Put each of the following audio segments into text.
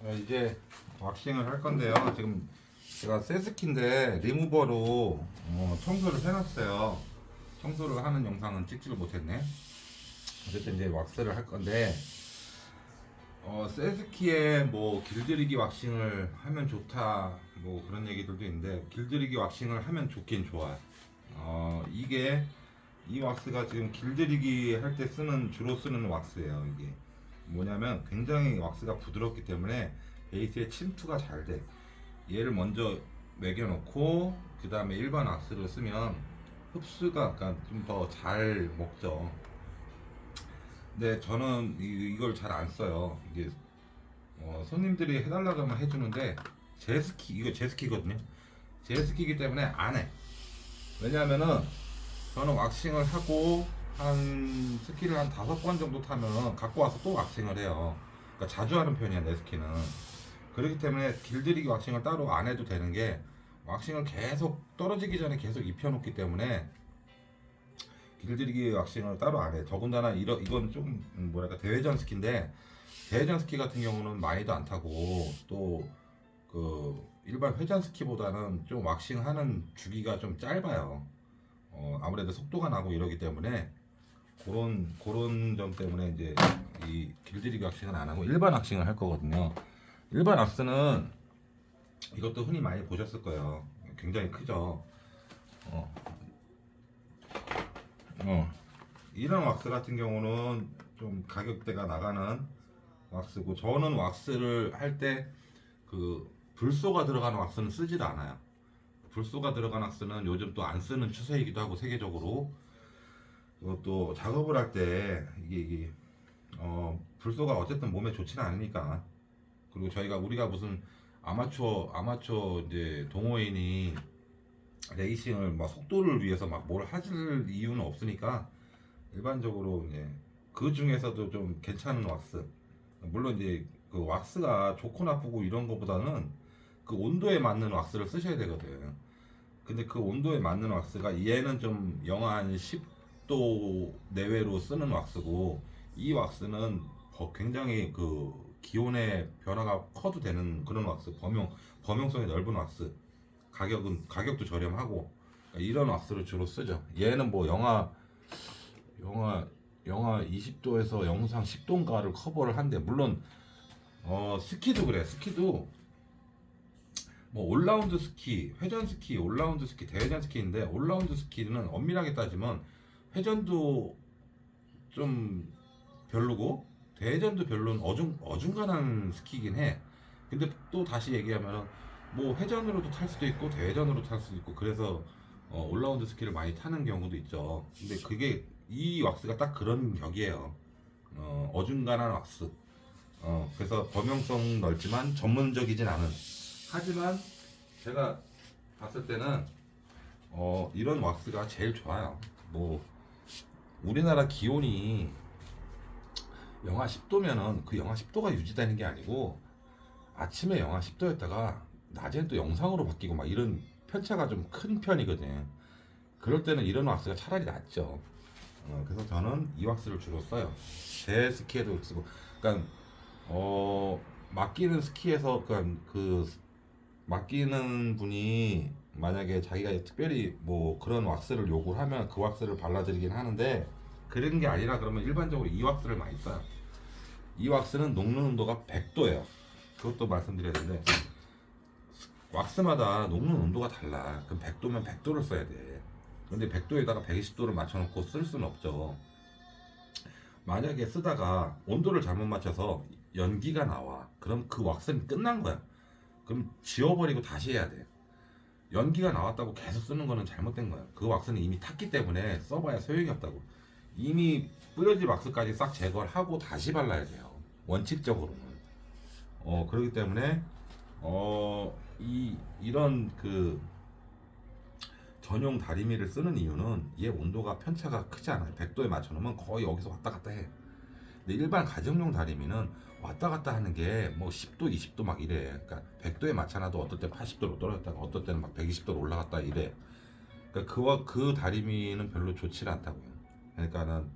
이제 왁싱을 할 건데요. 지금 제가 세스키인데 리무버로 청소를 해놨어요. 청소를 하는 영상은 찍지를 못했네. 어쨌든 이제 왁스를 할 건데 세스키에 뭐 길들이기 왁싱을 하면 좋다 뭐 그런 얘기들도 있는데 길들이기 왁싱을 하면 좋긴 좋아요. 이게 이 왁스가 지금 길들이기 할 때 주로 쓰는 왁스예요. 이게 뭐냐면 굉장히 왁스가 부드럽기 때문에 베이스에 침투가 잘 돼. 얘를 먼저 매겨놓고 그 다음에 일반 왁스를 쓰면 흡수가 약간 좀 더 잘 먹죠. 근데 저는 이걸 잘 안 써요. 이게 손님들이 해달라고 하면 해주는데 이거 제스키거든요. 제스키이기 때문에 안 해. 왜냐하면은 저는 왁싱을 하고 한 스키를 한 5번 정도 타면 갖고 와서 또 왁싱을 해요. 그러니까 자주 하는 편이야 내 스키는. 그렇기 때문에 길들이기 왁싱을 따로 안 해도 되는 게 왁싱을 계속 떨어지기 전에 계속 입혀놓기 때문에 길들이기 왁싱을 따로 안 해. 더군다나 이건 좀 뭐랄까 대회전 스키인데 대회전 스키 같은 경우는 많이도 안 타고 또 그 일반 회전 스키보다는 좀 왁싱하는 주기가 좀 짧아요. 아무래도 속도가 나고 이러기 때문에 그런 점 때문에 이제 이 길들이기 왁싱은 안 하고 일반 왁싱을 할 거거든요. 일반 왁스는 이것도 흔히 많이 보셨을 거예요. 굉장히 크죠. 어, 어. 이런 왁스 같은 경우는 좀 가격대가 나가는 왁스고 저는 왁스를 할 때 그 불소가 들어간 왁스는 쓰지도 않아요. 불소가 들어간 왁스는 요즘 또 안 쓰는 추세이기도 하고 세계적으로 이것도 작업을 할 때 이게 불소가 어쨌든 몸에 좋지는 않으니까 그리고 우리가 무슨 아마추어 이제 동호인이 레이싱을 막 속도를 위해서 막 뭘 하실 이유는 없으니까 일반적으로 이제 그 중에서도 좀 괜찮은 왁스 물론 이제 그 왁스가 좋고 나쁘고 이런 거보다는 그 온도에 맞는 왁스를 쓰셔야 되거든. 근데 그 온도에 맞는 왁스가 얘는 좀 영하 한 10도 내외로 쓰는 왁스고 이 왁스는 굉장히 그 기온의 변화가 커도 되는 그런 왁스 범용성이 넓은 왁스 가격도 저렴하고 그러니까 이런 왁스를 주로 쓰죠. 얘는 뭐 영하 영하 20도에서 영상 10도인가를 커버를 한대. 물론 스키도 그래. 스키도 뭐 올라운드 스키, 회전 스키, 올라운드 스키, 대회전 스키인데 올라운드 스키는 엄밀하게 따지면 회전도 좀 별로고 대회전도 별로는 어중간한 스키긴 해. 근데 또 다시 얘기하면은 뭐 회전으로도 탈 수도 있고 대회전으로 탈 수도 있고 그래서 올라운드 스키를 많이 타는 경우도 있죠. 근데 그게 이 왁스가 딱 그런 격이에요. 어중간한 왁스. 그래서 범용성 넓지만 전문적이진 않은. 하지만 제가 봤을 때는 이런 왁스가 제일 좋아요. 뭐 우리나라 기온이 영하 10도면은 그 영하 10도가 유지되는 게 아니고 아침에 영하 10도였다가 낮에는 또 영상으로 바뀌고 막 이런 편차가 좀 큰 편이거든. 그럴 때는 이런 왁스가 차라리 낫죠. 그래서 저는 이 왁스를 주로 써요. 제 스키에도 쓰고, 그러니까 맡기는 스키에서 그러니까 그 맡기는 분이 만약에 자기가 특별히 뭐 그런 왁스를 요구를 하면 그 왁스를 발라드리긴 하는데 그런 게 아니라 그러면 일반적으로 이 왁스를 많이 써요. 이 왁스는 녹는 온도가 100도예요. 그것도 말씀드려야 되는데 왁스마다 녹는 온도가 달라. 그럼 100도면 100도를 써야 돼. 근데 100도에다가 120도를 맞춰놓고 쓸 수는 없죠. 만약에 쓰다가 온도를 잘못 맞춰서 연기가 나와. 그럼 그 왁스는 끝난 거야. 그럼 지워버리고 다시 해야 돼. 연기가 나왔다고 계속 쓰는 거는 잘못된 거야. 그 왁스는 이미 탔기 때문에 써봐야 소용이 없다고. 이미 뿌려진 왁스까지 싹 제거를 하고 다시 발라야 돼요. 원칙적으로는. 그렇기 때문에 이런 그 전용 다리미를 쓰는 이유는 얘 온도가 편차가 크지 않아요. 100도에 맞춰놓으면 거의 여기서 왔다 갔다 해. 근데 일반 가정용 다리미는 왔다 갔다 하는 게 뭐 10도, 20도 막 이래. 그러니까 100도에 맞춰놔도 어떨 때 80도로 떨어졌다가 어떨 때는 막 120도로 올라갔다 이래. 그러니까 그 다리미는 별로 좋지 않다고요. 그러니까는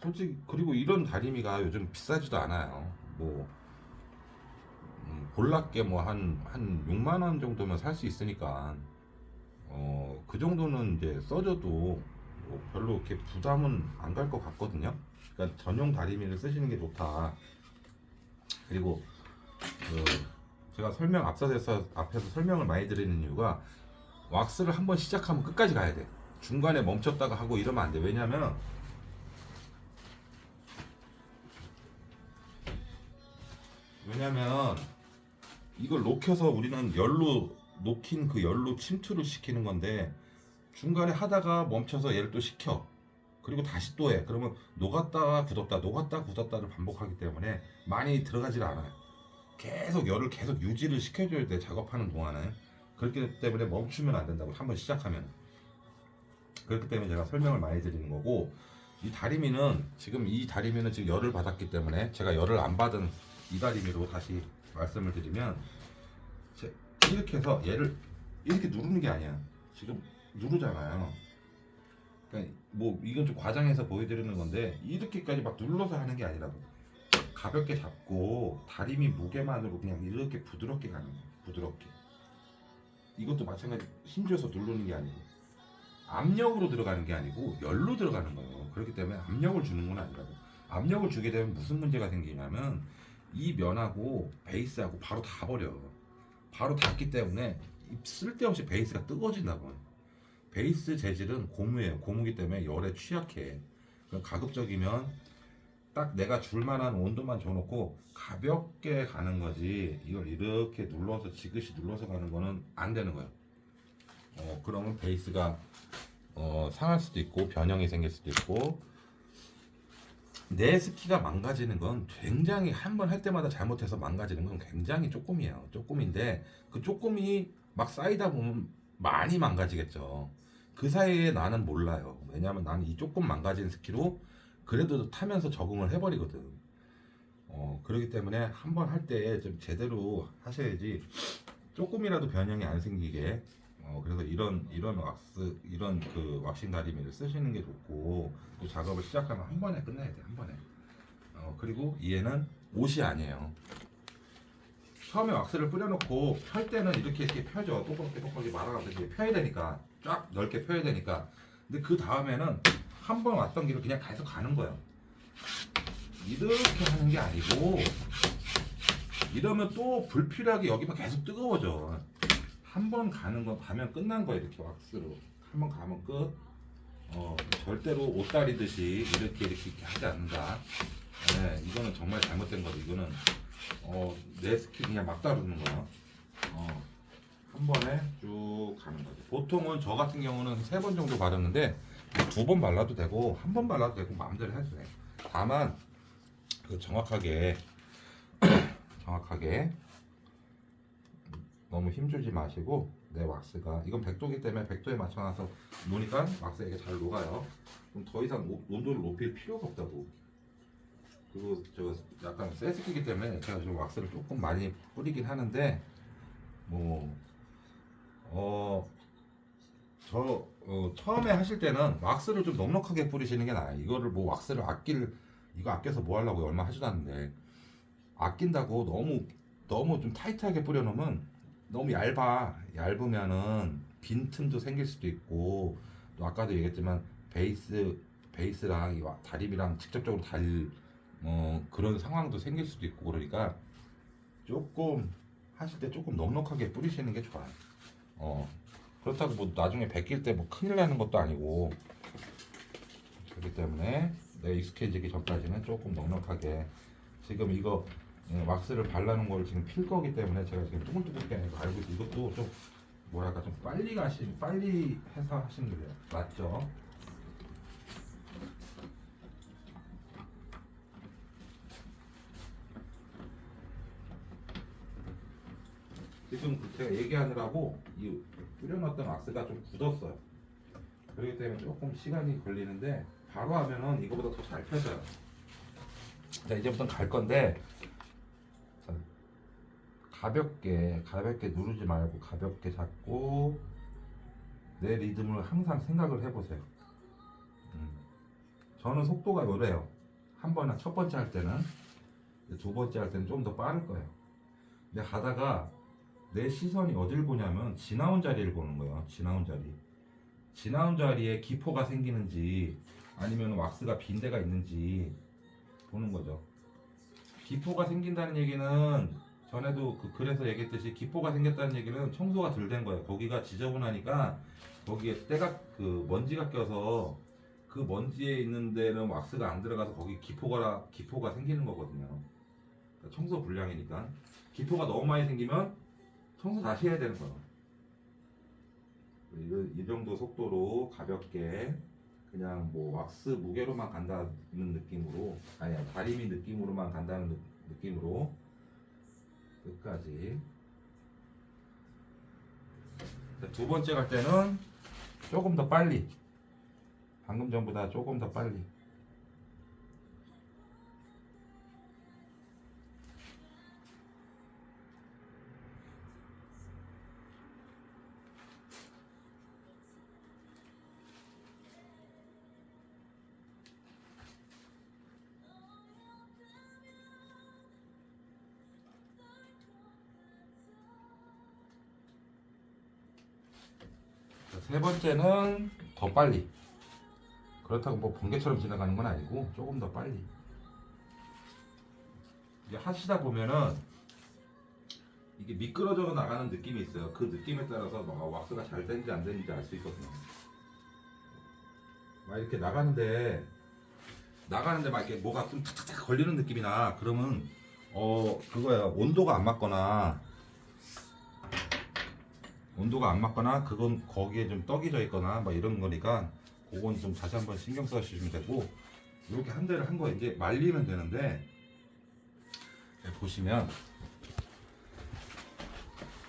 솔직히 그리고 이런 다리미가 요즘 비싸지도 않아요. 뭐 볼락게 뭐 한 6만 원 정도면 살 수 있으니까 그 정도는 이제 써줘도 뭐 별로 이렇게 부담은 안 갈 것 같거든요. 그러니까 전용 다리미를 쓰시는 게 좋다. 그리고 그 제가 앞에서 설명을 많이 드리는 이유가 왁스를 한번 시작하면 끝까지 가야 돼. 중간에 멈췄다가 하고 이러면 안 돼. 왜냐면 이걸 녹여서 우리는 열로 녹인 그 열로 침투를 시키는 건데 중간에 하다가 멈춰서 얘를 또 식혀. 그리고 다시 또 해. 그러면 녹았다가 굳었다, 녹았다 굳었다를 반복하기 때문에 많이 들어가질 않아요. 계속 열을 계속 유지를 시켜줘야 돼. 작업하는 동안에. 그렇기 때문에 멈추면 안 된다고. 한번 시작하면. 그렇기 때문에 제가 설명을 많이 드리는 거고, 이 다리미는 지금 열을 받았기 때문에 제가 열을 안 받은 이 다리미로 다시 말씀을 드리면, 이렇게 해서 얘를 이렇게 누르는 게 아니야. 지금 누르잖아요. 그러니까 뭐 이건 좀 과장해서 보여드리는 건데 이렇게까지 막 눌러서 하는 게 아니라고. 가볍게 잡고 다리미 무게만으로 그냥 이렇게 부드럽게 가는 거야. 부드럽게. 이것도 마찬가지 힘줘서 누르는 게 아니고 압력으로 들어가는 게 아니고 열로 들어가는 거예요. 그렇기 때문에 압력을 주는 건 아니라고. 압력을 주게 되면 무슨 문제가 생기냐면 이 면하고 베이스하고 바로 닿아버려. 바로 닿기 때문에 쓸데없이 베이스가 뜨거워진다고. 베이스 재질은 고무예요. 고무기 때문에 열에 취약해. 가급적이면 딱 내가 줄만한 온도만 줘놓고 가볍게 가는 거지. 이걸 이렇게 눌러서 지그시 눌러서 가는 거는 안 되는 거예요. 그러면 베이스가 상할 수도 있고 변형이 생길 수도 있고 내 스키가 망가지는 건 굉장히 한 번 할 때마다 잘못해서 망가지는 건 굉장히 조금이에요. 조금인데 그 조금이 막 쌓이다 보면 많이 망가지겠죠. 그 사이에 나는 몰라요. 왜냐면 나는 이 조금 망가진 스키로 그래도 타면서 적응을 해버리거든. 그렇기 때문에 한 번 할 때 좀 제대로 하셔야지 조금이라도 변형이 안 생기게. 그래서 이런 그 왁싱 다리미를 쓰시는 게 좋고 또 작업을 시작하면 한 번에 끝내야 돼. 한 번에. 그리고 얘는 옷이 아니에요. 처음에 왁스를 뿌려놓고 펼 때는 이렇게 펴죠. 똑똑하게 말아가듯이 펴야 되니까 쫙 넓게 펴야 되니까. 근데 그 다음에는 한 번 왔던 길을 그냥 계속 가는 거예요. 이렇게 하는 게 아니고 이러면 또 불필요하게 여기만 계속 뜨거워져. 한 번 가면 끝난 거야. 이렇게 왁스로 한 번 가면 끝. 절대로 옷 다리듯이 이렇게 하지 않는다. 네, 이거는 정말 잘못된 거죠. 이거는 내 스킬 그냥 막 다루는 거야. 한 번에 쭉 가는 거죠. 보통은 저 같은 경우는 3번 정도 바르는데 2번 발라도 되고 1번 발라도 되고 마음대로 해도 돼. 다만 그 정확하게 너무 힘주지 마시고 내 왁스가 이건 100도기 때문에 100도에 맞춰놔서 놓으니까 왁스가 이게 잘 녹아요. 그럼 더 이상 온도를 높일 필요가 없다고. 그리고 저 약간 세스키기 때문에 제가 좀 왁스를 조금 많이 뿌리긴 하는데 처음에 하실 때는 왁스를 좀 넉넉하게 뿌리시는 게 나아요. 이거를 뭐 왁스를 이거 아껴서 뭐 하려고 얼마 하지도 않는데 아낀다고 너무 좀 타이트하게 뿌려놓으면 너무 얇으면은 빈틈도 생길 수도 있고 또 아까도 얘기했지만 베이스랑 이 다리미랑 직접적으로 그런 상황도 생길 수도 있고 그러니까 조금 하실 때 조금 넉넉하게 뿌리시는 게 좋아요. 그렇다고 뭐 나중에 벗길 때 뭐 큰일 나는 것도 아니고 그렇기 때문에 내 익숙해지기 전까지는 조금 넉넉하게 지금 이거 왁스를 발라놓은 거를 지금 필 거기 때문에 제가 지금 뚜글뚜글게 알고 있어요. 이것도 좀 뭐랄까 좀 빨리 해서 하시는 게 맞죠? 지금 제가 얘기하느라고 이 뿌려놨던 왁스가 좀 굳었어요. 그렇기 때문에 조금 시간이 걸리는데 바로 하면은 이거보다 더 잘 펴져요. 자, 이제부터는 갈 건데 자, 가볍게 누르지 말고 가볍게 잡고 내 리듬을 항상 생각을 해보세요. 저는 속도가 요래요. 첫 번째 할 때는 두 번째 할 때는 좀 더 빠를 거예요. 내가 가다가 내 시선이 어딜 보냐면 지나온 자리를 보는 거야. 지나온 자리. 지나온 자리에 기포가 생기는지 아니면 왁스가 빈 데가 있는지 보는 거죠. 기포가 생긴다는 얘기는 전에도 그 글에서 얘기했듯이 기포가 생겼다는 얘기는 청소가 덜 된 거예요. 거기가 지저분하니까 거기에 때가 그 먼지가 껴서 그 먼지에 있는 데는 왁스가 안 들어가서 거기 기포가 생기는 거거든요. 그러니까 청소 불량이니까 기포가 너무 많이 생기면 청소 다시 해야 되는 거예요. 이 정도 속도로 가볍게 그냥 뭐 왁스 무게로만 간다는 느낌으로 아니 다리미 느낌으로만 간다는 느낌으로 끝까지. 두 번째 갈 때는 조금 더 빨리, 방금 전보다 조금 더 빨리. 세 번째는 더 빨리. 그렇다고 뭐 번개처럼 지나가는 건 아니고 조금 더 빨리. 이게 하시다 보면은 이게 미끄러져 나가는 느낌이 있어요. 그 느낌에 따라서 왁스가 잘 되는지 안 되는지 알 수 있거든요. 막 이렇게 나가는데 막 이렇게 뭐가 좀 탁탁탁 걸리는 느낌이나 그러면 그거야. 온도가 안 맞거나 그건 거기에 좀 떡이 져 있거나 막 이런 거니까 그건 좀 다시 한번 신경 써 주시면 되고, 이렇게 한 대를 한 거 이제 말리면 되는데, 보시면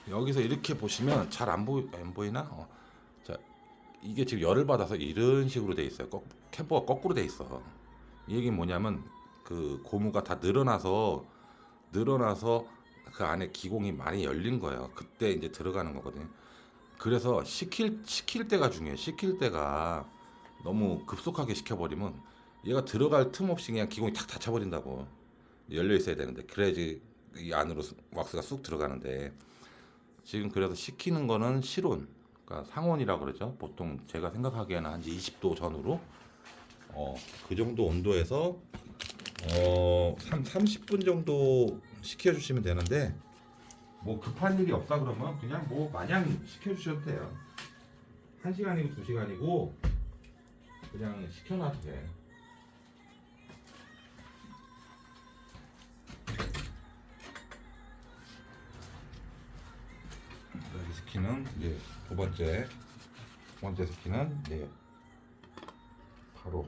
여기서 이렇게 보시면 잘 안 보이나? 자, 이게 지금 열을 받아서 이런 식으로 돼 있어요. 캠퍼가 거꾸로 돼 있어. 이 얘기는 뭐냐면 그 고무가 다 늘어나서 그 안에 기공이 많이 열린 거예요. 그때 이제 들어가는 거거든요. 그래서 식힐 때가 중요해요. 식힐 때가 너무 급속하게 식혀버리면 얘가 들어갈 틈 없이 그냥 기공이 탁 닫혀버린다고. 열려 있어야 되는데 그래야지 이 안으로 왁스가 쑥 들어가는데, 지금 그래서 식히는 거는 실온, 그러니까 상온이라고 그러죠. 보통 제가 생각하기에는 한 20도 전후로 그 정도 온도에서 30분 정도 식혀주시면 되는데, 뭐 급한 일이 없다 그러면 그냥 뭐 마냥 식혀주셔도 돼요. 1시간이고 2시간이고 그냥 식혀놔도 돼. 여기 스키는 이제 두 번째 스키는 이제 바로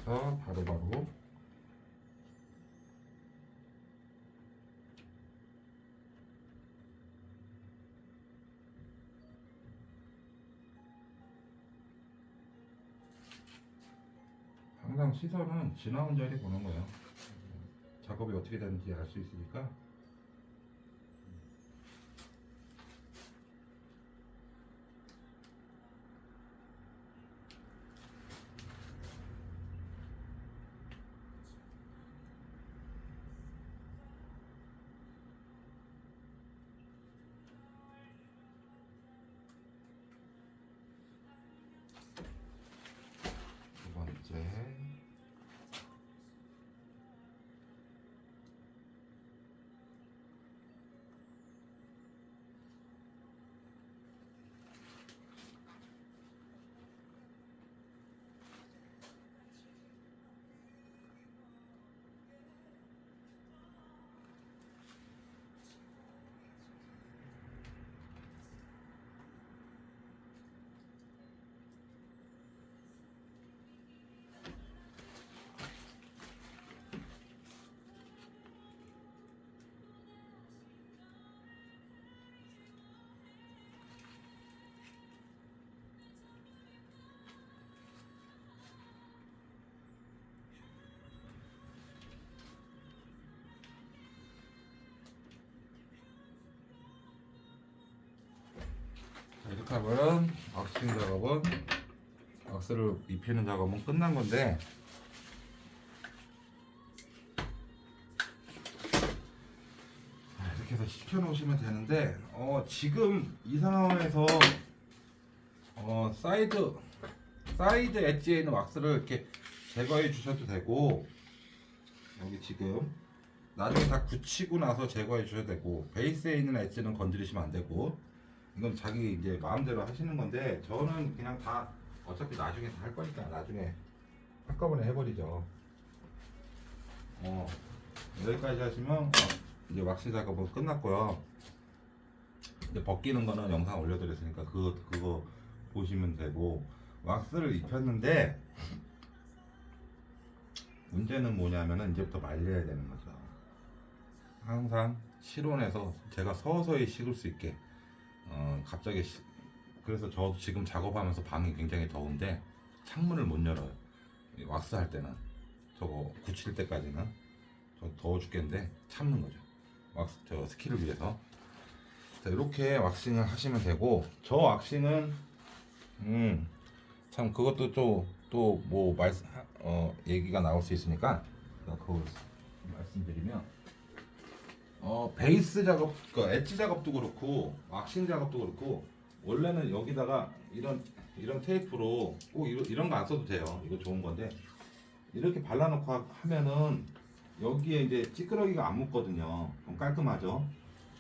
그래서 바로바로 항상 시선은 지나온 자리 보는 거예요. 작업이 어떻게 되는지 알 수 있으니까. 두 번째 스탑은 왁싱 작업은 왁스를 입히는 작업은 끝난 건데 이렇게 해서 식혀 놓으시면 되는데 지금 이 상황에서 사이드 엣지에 있는 왁스를 이렇게 제거해 주셔도 되고 여기 지금 나중에 다 굳히고 나서 제거해 주셔도 되고 베이스에 있는 엣지는 건드리시면 안 되고 이건 자기 이제 마음대로 하시는 건데 저는 그냥 다 어차피 나중에 다 할 거니까 나중에 한꺼번에 해버리죠. 여기까지 하시면 이제 왁싱 작업은 끝났고요. 이제 벗기는 거는 영상 올려드렸으니까 그거 보시면 되고 왁스를 입혔는데 문제는 뭐냐면은 이제부터 말려야 되는 거죠. 항상 실온에서 제가 서서히 식을 수 있게 갑자기 그래서 저 지금 작업하면서 방이 굉장히 더운데 창문을 못 열어요. 왁스 할 때는 저거 굳힐 때까지는 저 더워 죽겠는데 참는 거죠. 왁스 저 스키를 위해서. 자, 이렇게 왁싱을 하시면 되고 저 왁싱은 참 그것도 또 뭐 얘기가 나올 수 있으니까 그거 말씀드리면 베이스 작업, 그 엣지 작업도 그렇고 왁싱 작업도 그렇고 원래는 여기다가 이런 테이프로 꼭 이런 거 안 써도 돼요. 이거 좋은 건데 이렇게 발라놓고 하면은 여기에 이제 찌끄러기가 안 묻거든요. 그럼 깔끔하죠.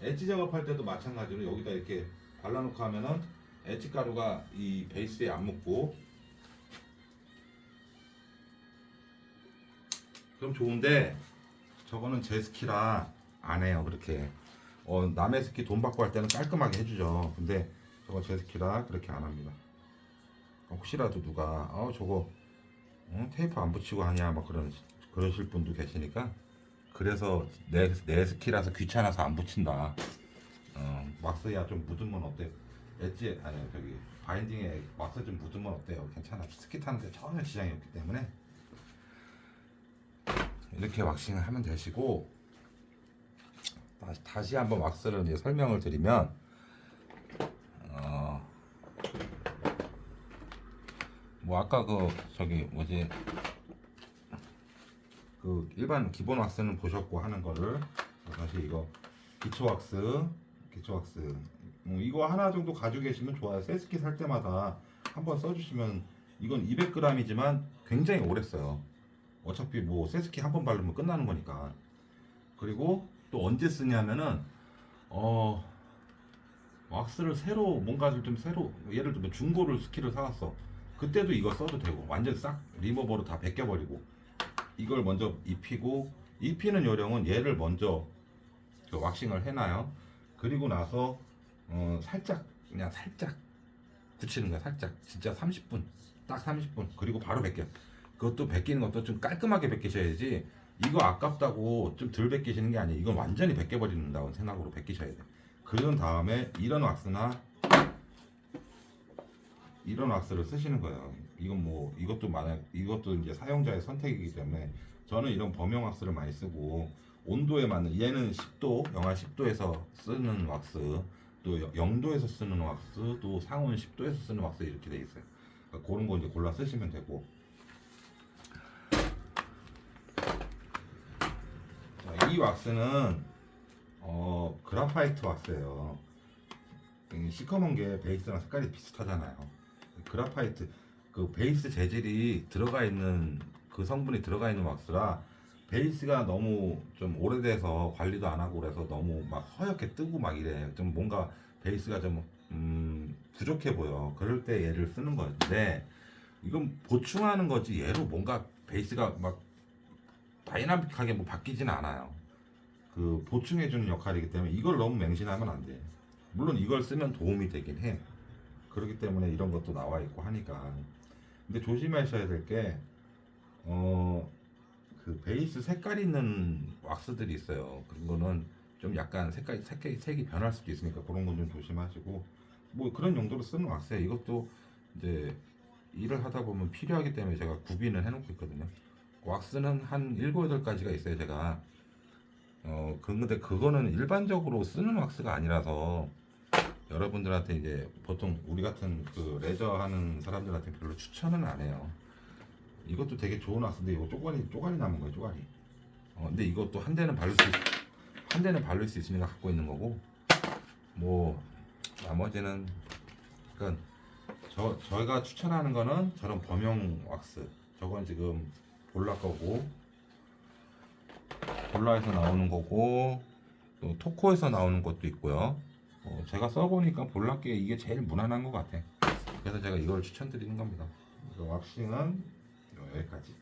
엣지 작업할 때도 마찬가지로 여기다 이렇게 발라놓고 하면은 엣지 가루가 이 베이스에 안 묻고 그럼 좋은데 저거는 제 스키라 안 해요. 그렇게 남의 스키 돈 받고 할 때는 깔끔하게 해주죠. 근데 저거 제 스키라 그렇게 안 합니다. 혹시라도 누가 저거 테이프 안 붙이고 하냐 막 그러실 분도 계시니까 그래서 내 스키라서 귀찮아서 안 붙인다. 왁스야 좀 묻으면 어때요? 엣지 아니 저기 바인딩에 왁스 좀 묻으면 어때요? 괜찮아. 스키 타는데 전혀 지장이 없기 때문에 이렇게 왁싱을 하면 되시고 다시 한번 왁스를 이제 설명을 드리면 뭐 아까 저기 뭐지 그 일반 기본 왁스는 보셨고 하는 거를 다시 이거 기초 왁스 이거 하나 정도 가지고 계시면 좋아요. 새 스키 살 때마다 한번 써주시면 이건 200g이지만 굉장히 오래 써요. 어차피 뭐 새 스키 한 번 바르면 끝나는 거니까. 그리고 또 언제 쓰냐면은 왁스를 새로 뭔가를 좀 새로 예를 들면 중고를 스키를 사왔어. 그때도 이거 써도 되고 완전 싹 리모버로 다 벗겨버리고 이걸 먼저 입히는 요령은 얘를 먼저 왁싱을 해놔요. 그리고 나서 그냥 살짝 붙이는 거야. 살짝 진짜 30분 딱 30분 그리고 바로 벗겨. 그것도 벗기는 것도 좀 깔끔하게 벗기셔야지 이거 아깝다고 좀 덜 벗기시는 게 아니에요. 이건 완전히 벗겨버린다고 생각으로 벗기셔야 돼. 그런 다음에 이런 왁스를 쓰시는 거예요. 이건 뭐 이것도 이제 사용자의 선택이기 때문에 저는 이런 범용 왁스를 많이 쓰고 온도에 맞는 얘는 10도 영하 10도에서 쓰는 왁스 또 0도에서 쓰는 왁스 또 상온 10도에서 쓰는 왁스 이렇게 돼 있어요. 그러니까 그런 거 이제 골라 쓰시면 되고 자, 이 왁스는 그라파이트 왁스예요. 시커먼 게 베이스랑 색깔이 비슷하잖아요. 그라파이트 그 베이스 재질이 들어가 있는 그 성분이 들어가 있는 왁스라 베이스가 너무 좀 오래돼서 관리도 안 하고 그래서 너무 막 허옇게 뜨고 막 이래. 좀 뭔가 베이스가 좀 부족해 보여. 그럴 때 얘를 쓰는 건데 이건 보충하는 거지 얘로 뭔가 베이스가 막 다이나믹하게 뭐 바뀌지는 않아요. 그 보충해주는 역할이기 때문에 이걸 너무 맹신하면 안 돼. 물론 이걸 쓰면 도움이 되긴 해. 그렇기 때문에 이런 것도 나와 있고 하니까. 근데 조심하셔야 될 게, 그 베이스 색깔 있는 왁스들이 있어요. 그런 거는 좀 약간 색이 변할 수도 있으니까 그런 건 좀 조심하시고, 뭐 그런 용도로 쓰는 왁스예요. 이것도 이제 일을 하다 보면 필요하기 때문에 제가 구비는 해놓고 있거든요. 왁스는 한 7, 8가지가 있어요, 제가. 근데 그거는 일반적으로 쓰는 왁스가 아니라서 여러분들한테 이제 보통 우리 같은 그 레저 하는 사람들한테 별로 추천은 안 해요. 이것도 되게 좋은 왁스인데 이거 쪼가리 남은 거예요, 쪼가리. 근데 이것도 한 대는 바를 수 있으니까 갖고 있는 거고, 뭐 나머지는 그러니까 저희가 추천하는 거는 저런 범용 왁스. 저건 지금 볼라 거고, 볼라에서 나오는 거고, 또 토코에서 나오는 것도 있고요. 제가 써보니까 볼라께 이게 제일 무난한 것 같아. 그래서 제가 이걸 추천드리는 겁니다. 그래서 왁싱은 여기까지.